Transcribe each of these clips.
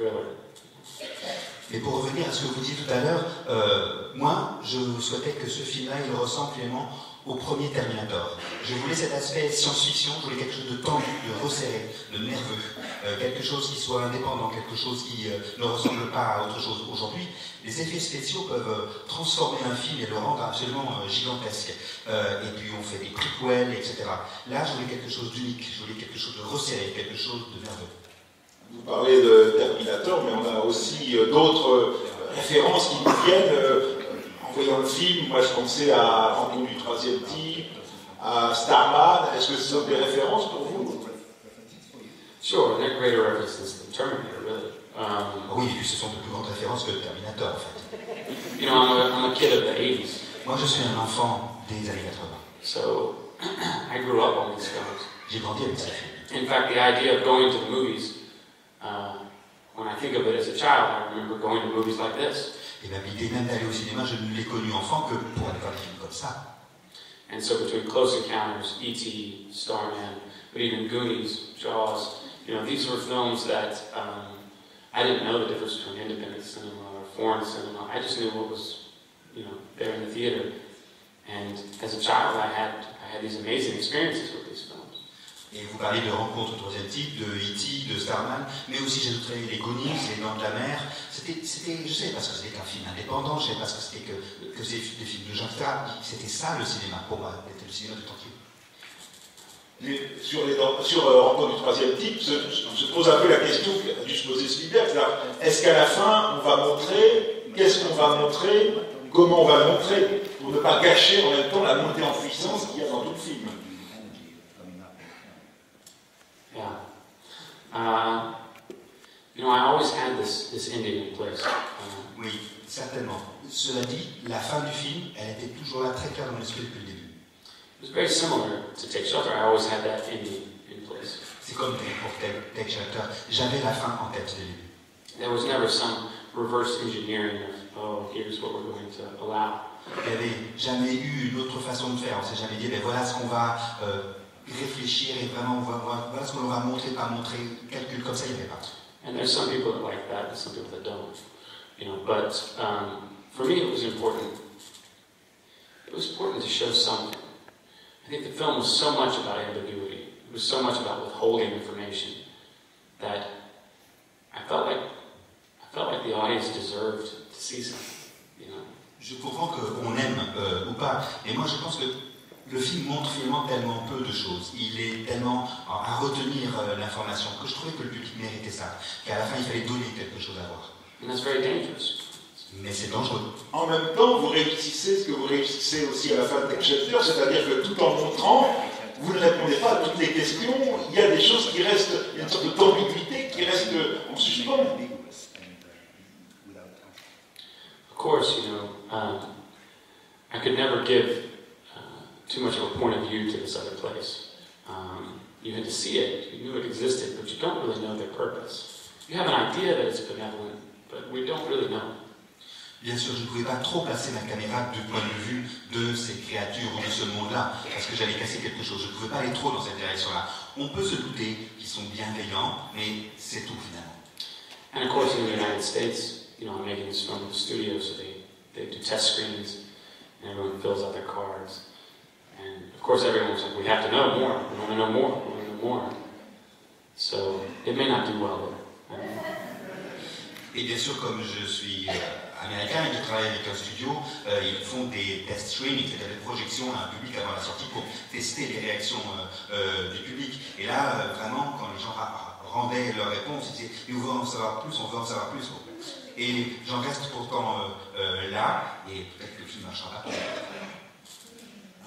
thriller. Et pour revenir à ce que vous disiez tout à l'heure, moi, je souhaitais que ce film-là, il ressemble finalement au premier Terminator. Je voulais cet aspect science-fiction, je voulais quelque chose de tendu, de resserré, de nerveux, quelque chose qui soit indépendant, quelque chose qui ne ressemble pas à autre chose. Aujourd'hui, les effets spéciaux peuvent transformer un film et le rendre absolument gigantesque. Et puis on fait des prequels, etc. Là, je voulais quelque chose d'unique, je voulais quelque chose de resserré, quelque chose de nerveux. Vous parlez de Terminator, mais on a aussi d'autres références qui nous viennent. En voyant le film, moi je pensais à Rencontre du troisième type, à Starman. Est-ce que ce sont des références pour vous? Sure, they're greater references than Terminator, really. Oui, et puis ce sont de plus grandes références que Terminator, en fait. You know, I'm a kid of the 80s. Moi, je suis un enfant des années 80. So, I grew up on these films. J'ai grandi avec ces films. In fact, the idea of going to the movies, when I think of it as a child, I remember going to movies like this. Et même l'idée même d'aller au cinéma, je ne l'ai connu enfant que pour aller voir des films comme ça. And so between Close Encounters, E.T., Starman, but even Goonies, Jaws, you know, these were films that I didn't know the difference between independent cinema or foreign cinema. I just knew what was, you know, there in the theater. And as a child, I had these amazing experiences with these films. Et vous parlez de Rencontre au troisième type, de E.T., de Starman, mais aussi j'ajouterais les Goonies, les Dents de la Mer. C'était, je sais parce que c'était un film indépendant, je sais parce que c'était que c'est des films de genre, etc. C'était ça le cinéma pour moi, c'était le cinéma de entier. Sur Rencontre du troisième type, se pose un peu la question qu'a dû se poser Spielberg, c'est-à-dire, est-ce qu'à la fin, on va montrer, qu'est-ce qu'on va montrer, comment on va le montrer, pour ne pas gâcher en même temps la montée en puissance qu'il y a dans tout le film. Yeah. You know, I always had this ending in place. Oui, certainement. Cela dit, la fin du film, elle était toujours là, très claire dans l'esprit depuis le début. It was very similar to Take Shelter. I always had that ending in place. C'est comme pour Take Shelter, j'avais la fin en tête dès le début. There was never some reverse engineering of, oh, here's what we're going to allow. Il n'y avait jamais eu une autre façon de faire. On ne s'est jamais dit, ben voilà ce qu'on va réfléchir et vraiment voilà ce qu'on va montrer, pas montrer, calcul comme ça, il n'y avait pas. And there's some people that like that, and some people that don't. You know, but for me, it was important. It was important to show something. I think the film was so much about ambiguity. It was so much about withholding information that I felt like the audience deserved to see something. You know. Je comprends qu'on aime ou pas, et moi je pense que le film montre finalement tellement peu de choses. Il est tellement à retenir l'information que je trouvais que le public méritait ça, qu'à la fin il fallait donner quelque chose à voir. And that's very dangerous. Mais c'est dangereux. En même temps, vous réussissez ce que vous réussissez aussi à la fin de Take Shelter, c'est-à-dire que tout en montrant, vous ne répondez pas à toutes les questions, il y a des choses qui restent, il y a une sorte d'ambiguïté qui reste en suspens. Of course, you know, I could never give too much of a point of view to this other place. You had to see it, you knew it existed, but you don't really know their purpose. You have an idea that it's benevolent, but we don't really know. Bien sûr, je ne pouvais pas trop placer ma caméra du point de vue de ces créatures ou de ce monde-là, parce que j'allais casser quelque chose. Je ne pouvais pas aller trop dans cette direction-là. On peut se douter qu'ils sont bienveillants, mais c'est tout finalement. And of course, in the United States, you know, I'm making this film in the studio, so they do test screenings, and everyone fills out their cards. And of course, everyone's like, we have to know more. We want to know more. We want to know more. So it may not do well there. Et bien sûr, comme je suis américain et que je travaille avec un studio, ils font des test screenings, c'est-à-dire des projections à un public avant la sortie pour tester les réactions du public. Et là, vraiment, quand les gens rendaient leurs réponses, ils disaient « on veut en savoir plus, on veut en savoir plus ». Et j'en reste pourtant là, et peut-être que le film marchera pas.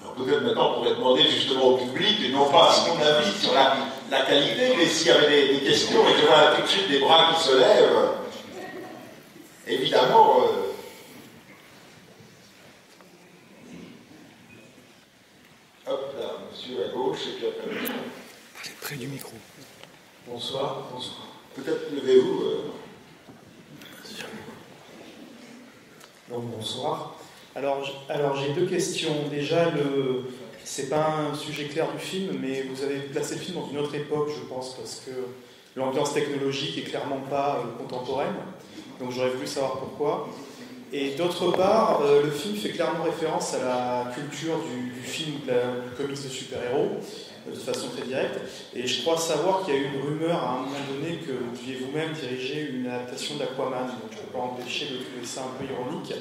Alors peut-être maintenant on pourrait demander justement au public, et non pas son avis sur la qualité, mais s'il y avait des questions, et je vois tout de suite des bras qui se lèvent, évidemment... Hop là, monsieur à gauche, et puis après... Près du micro. Bonsoir. Bonsoir. Peut-être levez-vous... Donc, bonsoir. Alors j'ai deux questions. Déjà, c'est pas un sujet clair du film, mais vous avez placé le film dans une autre époque, je pense, parce que l'ambiance technologique est clairement pas contemporaine. Donc j'aurais voulu savoir pourquoi. Et d'autre part, le film fait clairement référence à la culture du film ou du comics de super-héros, de façon très directe. Et je crois savoir qu'il y a eu une rumeur à un moment donné que vous deviez vous-même diriger une adaptation d'Aquaman. Donc je ne peux pas empêcher de trouver ça un peu ironique.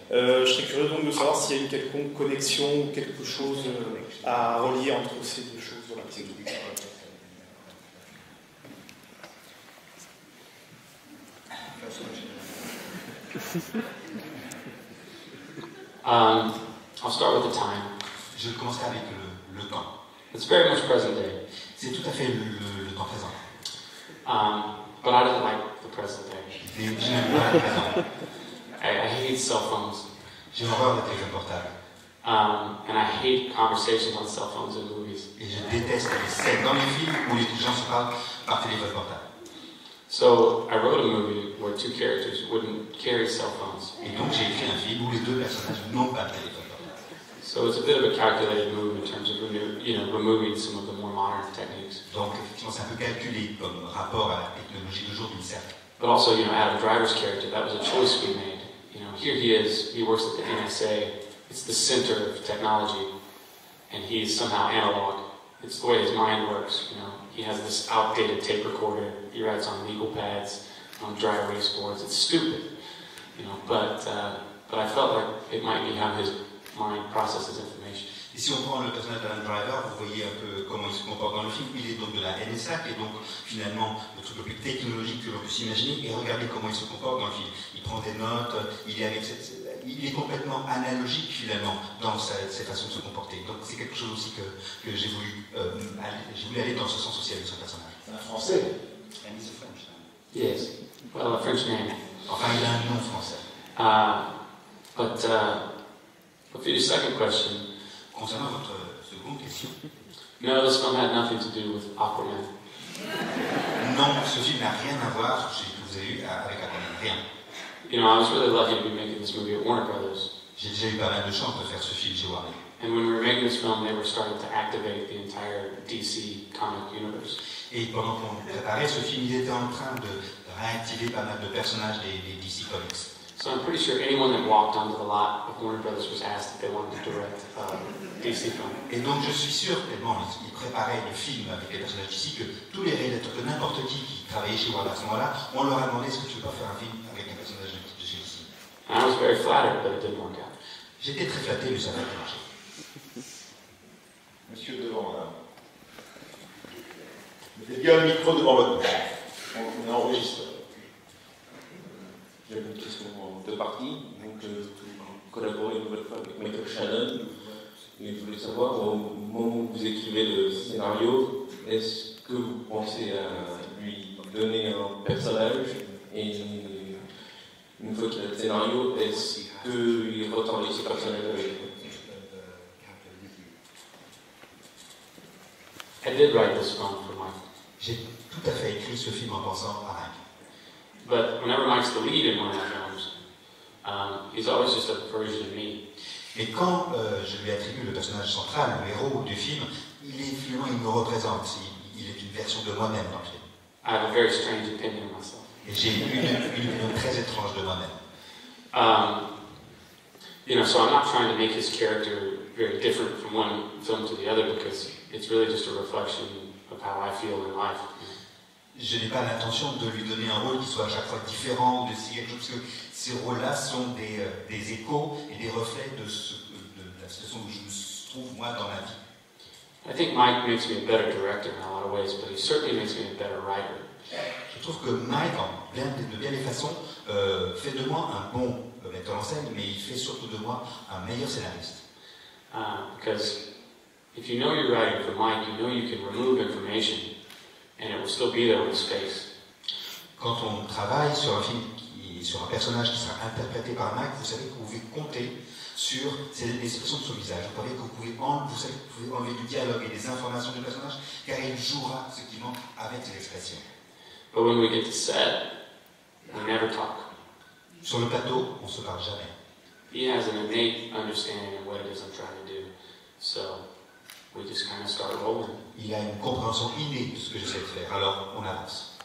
Je serais curieux donc de savoir s'il y a une quelconque connexion ou quelque chose à relier entre ces deux choses. Voilà, c'est tout. I'll start with the time. Je commencerai avec le temps. It's very much present day. C'est tout à fait le temps présent. But I don't like the present day. Mais je n'aime pas le présent. I hate cell phones. J'ai horreur des téléphones portables. And I hate conversations on cell phones in movies. Et je déteste les scènes dans les films où les gens se parlent par téléphone portable. So I wrote a movie where two characters wouldn't carry cell phones. Et donc j'ai écrit un film où les deux personnages n'ont pas de téléphone portable. So it's a bit of a calculated move in terms of removing some of the more modern techniques. Donc effectivement c'est un peu calculé comme rapport à la technologie d'aujourd'hui, certes. But also, Adam Driver's character, that was a choice we made. Here he is, he works at the NSA, it's the center of technology, and he's somehow analog. It's the way his mind works, He has this outdated tape recorder, he writes on legal pads, on dry erase boards, it's stupid, but I felt like it might be how his mind processes information. Et si on prend le personnage d'Adam Driver, vous voyez un peu comment il se comporte dans le film. Il est donc de la NSA, qui est donc finalement le truc le plus technologique que l'on puisse imaginer. Et regardez comment il se comporte dans le film. Il prend des notes, il est complètement analogique finalement dans ses façons de se comporter. Donc c'est quelque chose aussi que j'ai voulu aller dans ce sens aussi avec son personnage. Un français. And he's a French. Yes, well, a French name. Enfin, il a un nom français. But for your second question, concernant votre seconde question, no, this film had nothing to do with Aquaman. Non, ce film n'a rien à voir, vous avez eu avec Aquaman, rien. I was really lucky to be making this movie at Warner Brothers. J'ai déjà eu pas mal de chance de faire ce film chez Warner. And when we were making this film, they were starting to activate the entire DC comic universe. Et pendant qu'on préparait ce film, il était en train de réactiver pas mal de personnages des DC Comics. So I'm pretty sure anyone that walked onto the lot of Warner Brothers was asked if they wanted to direct a DC film. Et donc je suis sûr tellement ils préparaient le film avec les personnages d'ici que tous les réalisateurs, que n'importe qui travaillait chez Warner à ce moment-là, on leur a demandé est-ce que tu veux pas faire un film avec un personnage de chez DC. And I was very flattered, but it didn't work out. J'étais très flatté, mais ça n'a pas marché. Monsieur devant, là. Mettez bien le micro devant votre bouche. On enregistre. J'ai une question en deux parties. Donc, vous collaborez une nouvelle fois avec Michael Shannon. Et je voulais savoir, au moment où vous écrivez le scénario, est-ce que vous pensez à lui donner un personnage et une fois qu'il a le scénario, est-ce qu'il retravaille ce personnage avec vous? I did write this film for Mike. J'ai tout à fait écrit ce film en pensant à Mike. But whenever Mike's the lead in one of my films, he's always just a version of me. Et quand je lui attribue le personnage central, le héros du film, il me représente. Il est une version de moi-même dans le film. I have a very strange opinion of myself. Et j'ai une opinion très étrange de moi-même. So I'm not trying to make his character very different from one film to the other because it's really just a reflection of how I feel in life. Je n'ai pas l'intention de lui donner un rôle qui soit à chaque fois différent, de quelque chose, parce que ces rôles-là sont des échos et des reflets de la situation où je me trouve moi dans ma vie. I think Mike makes me a better director in a lot of ways, but he certainly makes me a better writer. Je trouve que Mike, de bien des façons, fait de moi un bon metteur en scène, mais il fait surtout de moi un meilleur scénariste. Because if you know you're writing for Mike, you know you can remove information and it will still be there with space. Quand on travaille sur un film, sur un personnage qui sera interprété par Mike, vous savez que vous pouvez compter sur les expressions de son visage. Vous savez que vous pouvez enlever du dialogue et des informations du personnage, car il jouera ce qui manque avec les expressions. But when we get to set, we never talk. Sur le plateau, on ne se parle jamais. He has an innate understanding of what it is I'm trying to do. So we just kind of started rolling. Il a une compréhension innée de ce que j'essaie de faire, alors on avance.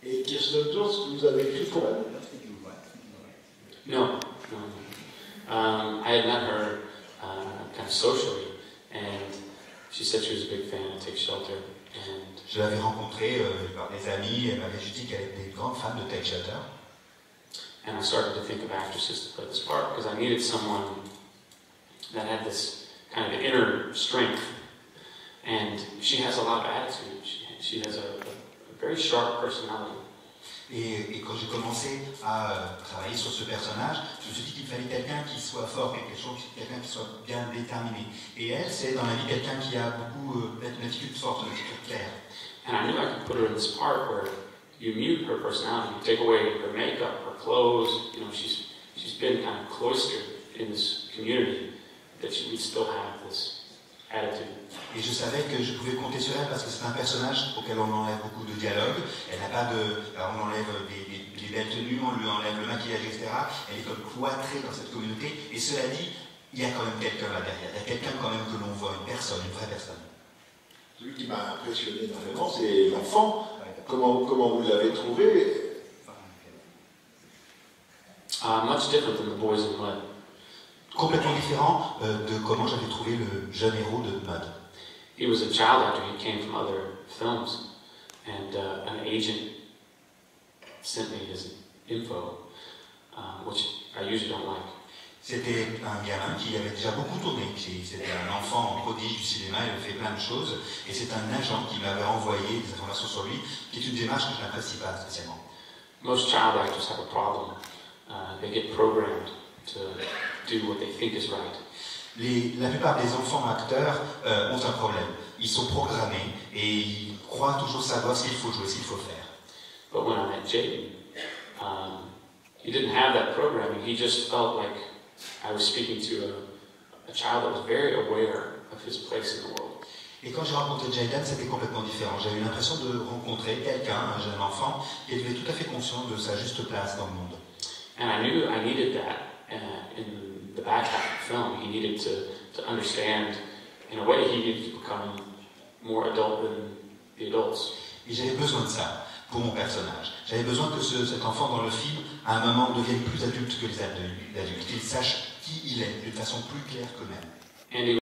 Et Kirsten Dunst, vous avez écrit pour elle? No. I had met her kind of socially, and she said she was a big fan of Take Shelter. And Je l'avais rencontrée par des amis, elle m'avait dit qu'elle était une grande fan de Take Shelter. And I started to think of actresses to play this part because I needed someone that had this kind of inner strength. And she has a lot of attitude. She has a very sharp personality. Et quand j'ai commencé à travailler sur ce personnage, je me suis dit qu'il fallait quelqu'un qui soit fort, quelqu'un qui soit bien déterminé. Et elle, c'est dans la vie quelqu'un qui a beaucoup une attitude forte, une attitude claire. And I knew I could put her in this part where you mute her personality, you take away her makeup, her clothes. You know, she's been kind of cloistered in this community, that she would still have this attitude. Et je savais que je pouvais compter sur elle parce que c'est un personnage auquel on enlève beaucoup de dialogue. Elle n'a pas de, on enlève des belles tenues, on lui enlève le maquillage, etc. Elle est comme cloîtrée dans cette communauté. Et cela dit, il y a quand même quelqu'un là derrière. Il y a quelqu'un quand même que l'on voit, une personne, une vraie personne. Celui qui m'a impressionné énormément, c'est l'enfant. Comment vous l'avez trouvé? Much different than the Boys in Mud. Complètement différent de comment j'avais trouvé le jeune héros de Mud. He was a child actor. He came from other films, and an agent sent me his info, which I usually don't like. C'était un gamin qui avait déjà beaucoup tourné. C'était un enfant en prodige du cinéma, il avait fait plein de choses. Et c'est un agent qui m'avait envoyé des informations sur lui, qui est une démarche que je n'apprécie pas spécialement. Most child actors have a problem. They get programmed to do what they think is right. La plupart des enfants acteurs ont un problème. Ils sont programmés et ils croient toujours savoir ce qu'il faut jouer, ce qu'il faut faire. But when I met Jaden, he didn't have that programming. He just felt like I was speaking to a child that was very aware of his place in the world. Et quand j'ai rencontré Jaden, c'était complètement différent. J'avais eu l'impression de rencontrer quelqu'un, un jeune enfant, qui était tout à fait conscient de sa juste place dans le monde. And I knew I needed that in the back half of the film. He needed to understand, in a way, he needed to become more adult than the adults. Et j'avais besoin de ça pour mon personnage. J'avais besoin que cet enfant dans le film, à un moment, devienne plus adulte que les adultes, qu'il sache qui il est d'une façon plus claire qu'eux-mêmes. And he